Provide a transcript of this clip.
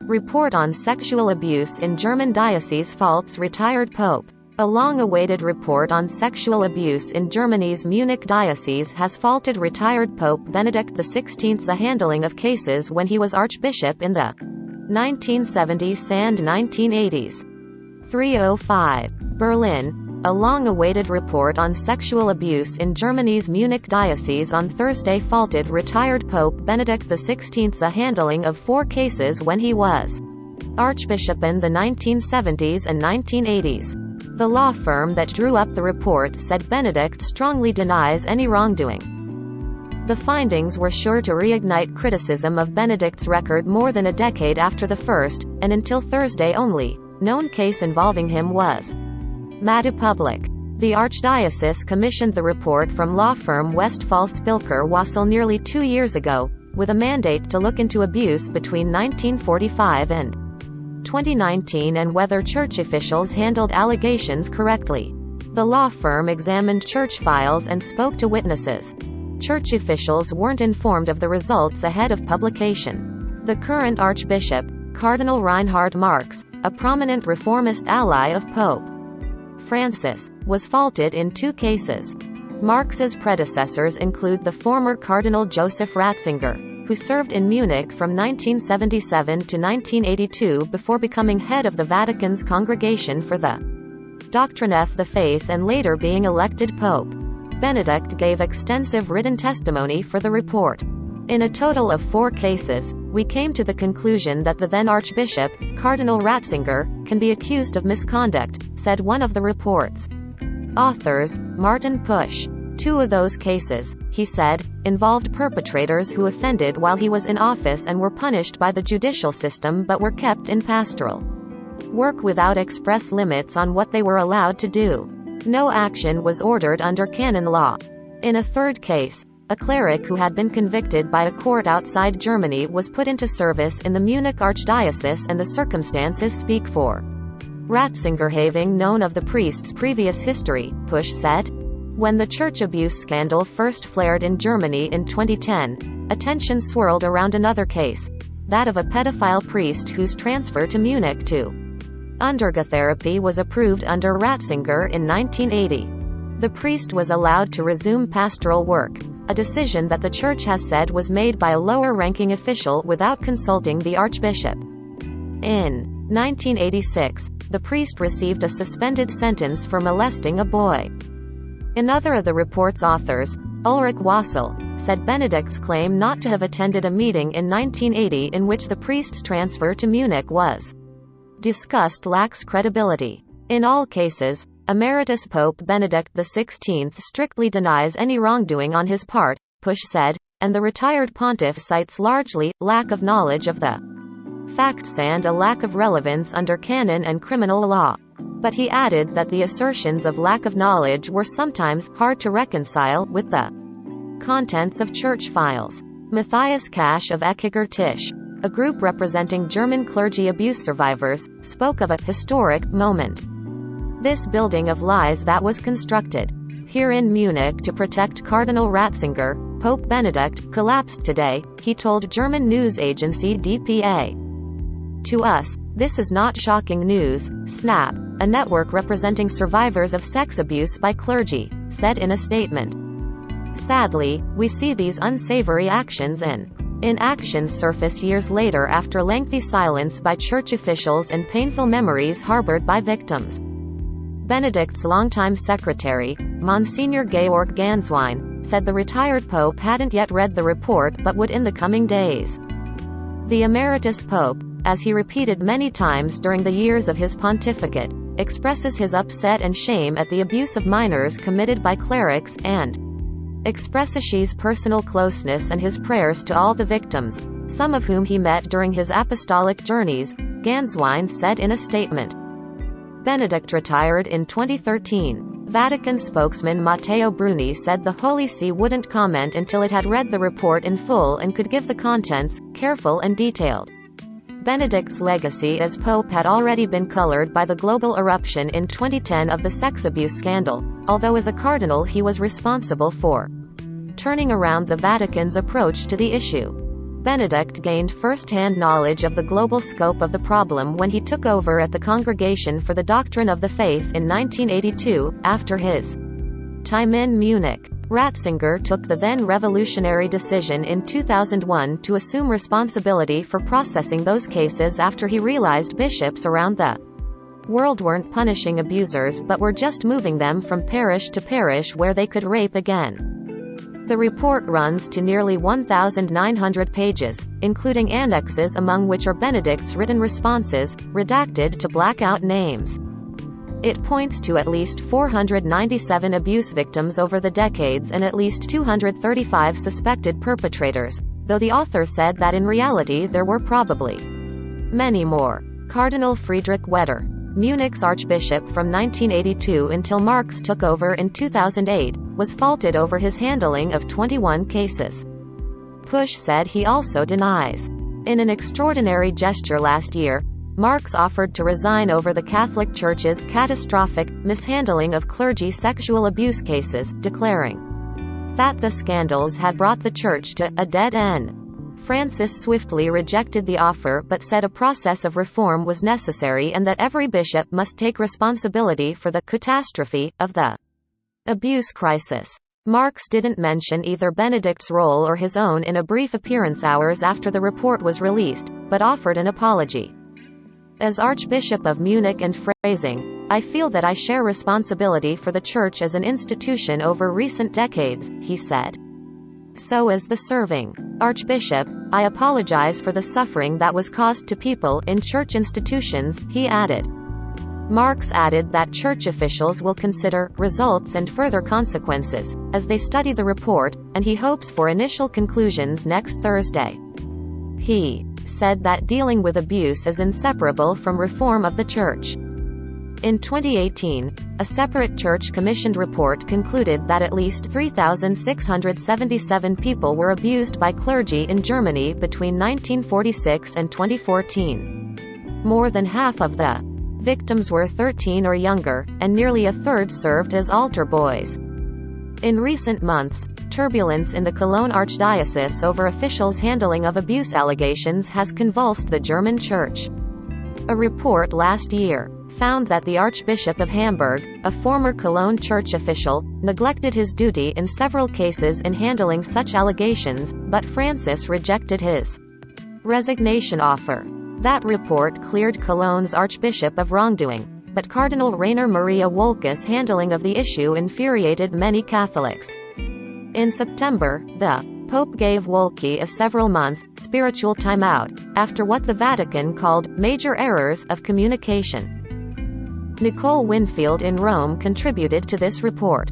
Report on sexual abuse in German diocese faults retired pope. A long-awaited report on sexual abuse in Germany's Munich diocese has faulted retired Pope Benedict XVI's handling of cases when he was archbishop in the 1970s and 1980s. 305. Berlin. A long-awaited report on sexual abuse in Germany's Munich diocese on Thursday faulted retired Pope Benedict XVI's handling of 4 cases when he was archbishop in the 1970s and 1980s. The law firm that drew up the report said Benedict strongly denies any wrongdoing. The findings were sure to reignite criticism of Benedict's record more than a decade after the first, and until Thursday only, known case involving him was made public. The Archdiocese commissioned the report from law firm Westphal Spilker Wassel nearly 2 years ago, with a mandate to look into abuse between 1945 and 2019 and whether church officials handled allegations correctly. The law firm examined church files and spoke to witnesses. Church officials weren't informed of the results ahead of publication. The current archbishop, Cardinal Reinhard Marx, a prominent reformist ally of Pope Francis, was faulted in 2 cases. Marx's predecessors include the former Cardinal Joseph Ratzinger, who served in Munich from 1977 to 1982 before becoming head of the Vatican's Congregation for the Doctrine of the Faith and later being elected pope. Benedict gave extensive written testimony for the report. In a total of 4 cases, we came to the conclusion that the then Archbishop, Cardinal Ratzinger, can be accused of misconduct, said one of the report's authors, Martin Pusch. 2 of those cases, he said, involved perpetrators who offended while he was in office and were punished by the judicial system but were kept in pastoral work without express limits on what they were allowed to do. No action was ordered under canon law. In a 3rd case, a cleric who had been convicted by a court outside Germany was put into service in the Munich Archdiocese and the circumstances speak for Ratzinger having known of the priest's previous history, Pusch said. When the church abuse scandal first flared in Germany in 2010, attention swirled around another case, that of a pedophile priest whose transfer to Munich to undergotherapy was approved under Ratzinger in 1980. The priest was allowed to resume pastoral work, a decision that the church has said was made by a lower-ranking official without consulting the archbishop. In 1986, the priest received a suspended sentence for molesting a boy. Another of the report's authors, Ulrich Wassel, said Benedict's claim not to have attended a meeting in 1980 in which the priest's transfer to Munich was discussed lacks credibility. In all cases, Emeritus Pope Benedict XVI strictly denies any wrongdoing on his part, Pusch said, and the retired pontiff cites largely lack of knowledge of the facts and a lack of relevance under canon and criminal law. But he added that the assertions of lack of knowledge were sometimes hard to reconcile with the contents of church files. Matthias Kasch of Eckiger Tisch, a group representing German clergy abuse survivors, spoke of a historic moment. This building of lies that was constructed here in Munich to protect Cardinal Ratzinger, Pope Benedict, collapsed today, he told German news agency dpa. To us, this is not shocking news, SNAP, a network representing survivors of sex abuse by clergy, said in a statement. Sadly, we see these unsavory actions in actions surface years later after lengthy silence by church officials and painful memories harbored by victims. Benedict's longtime secretary, Monsignor Georg Ganswein, said the retired pope hadn't yet read the report but would in the coming days. The emeritus pope, as he repeated many times during the years of his pontificate, expresses his upset and shame at the abuse of minors committed by clerics, and expresses his personal closeness and his prayers to all the victims, some of whom he met during his apostolic journeys, Ganswein said in a statement. Benedict retired in 2013. Vatican spokesman Matteo Bruni said the Holy See wouldn't comment until it had read the report in full and could give the contents, careful and detailed. Benedict's legacy as Pope had already been colored by the global eruption in 2010 of the sex abuse scandal, although as a cardinal he was responsible for turning around the Vatican's approach to the issue. Benedict gained first-hand knowledge of the global scope of the problem when he took over at the Congregation for the Doctrine of the Faith in 1982, after his time in Munich. Ratzinger took the then revolutionary decision in 2001 to assume responsibility for processing those cases after he realized bishops around the world weren't punishing abusers but were just moving them from parish to parish where they could rape again. The report runs to nearly 1,900 pages, including annexes among which are Benedict's written responses, redacted to black out names. It points to at least 497 abuse victims over the decades and at least 235 suspected perpetrators, though the author said that in reality there were probably many more. Cardinal Friedrich Wetter, Munich's archbishop from 1982 until Marx took over in 2008, was faulted over his handling of 21 cases. Pusch said he also denies. In an extraordinary gesture last year, Marx offered to resign over the Catholic Church's catastrophic mishandling of clergy sexual abuse cases, declaring that the scandals had brought the Church to a dead end. Francis swiftly rejected the offer but said a process of reform was necessary and that every bishop must take responsibility for the catastrophe of the abuse crisis. Marx didn't mention either Benedict's role or his own in a brief appearance hours after the report was released, but offered an apology. As Archbishop of Munich and Freising, I feel that I share responsibility for the Church as an institution over recent decades, he said. So as the serving Archbishop, I apologize for the suffering that was caused to people in Church institutions, he added. Marx added that Church officials will consider results and further consequences as they study the report, and he hopes for initial conclusions next Thursday. He said that dealing with abuse is inseparable from reform of the Church. In 2018, a separate Church-commissioned report concluded that at least 3,677 people were abused by clergy in Germany between 1946 and 2014. More than half of the victims were 13 or younger, and nearly a third served as altar boys. In recent months, turbulence in the Cologne Archdiocese over officials' handling of abuse allegations has convulsed the German Church. A report last year found that the Archbishop of Hamburg, a former Cologne Church official, neglected his duty in several cases in handling such allegations, but Francis rejected his resignation offer. That report cleared Cologne's Archbishop of wrongdoing, but Cardinal Rainer Maria Wolke's handling of the issue infuriated many Catholics. In September, the Pope gave Wolke a several-month, spiritual timeout, after what the Vatican called major errors of communication. Nicole Winfield in Rome contributed to this report.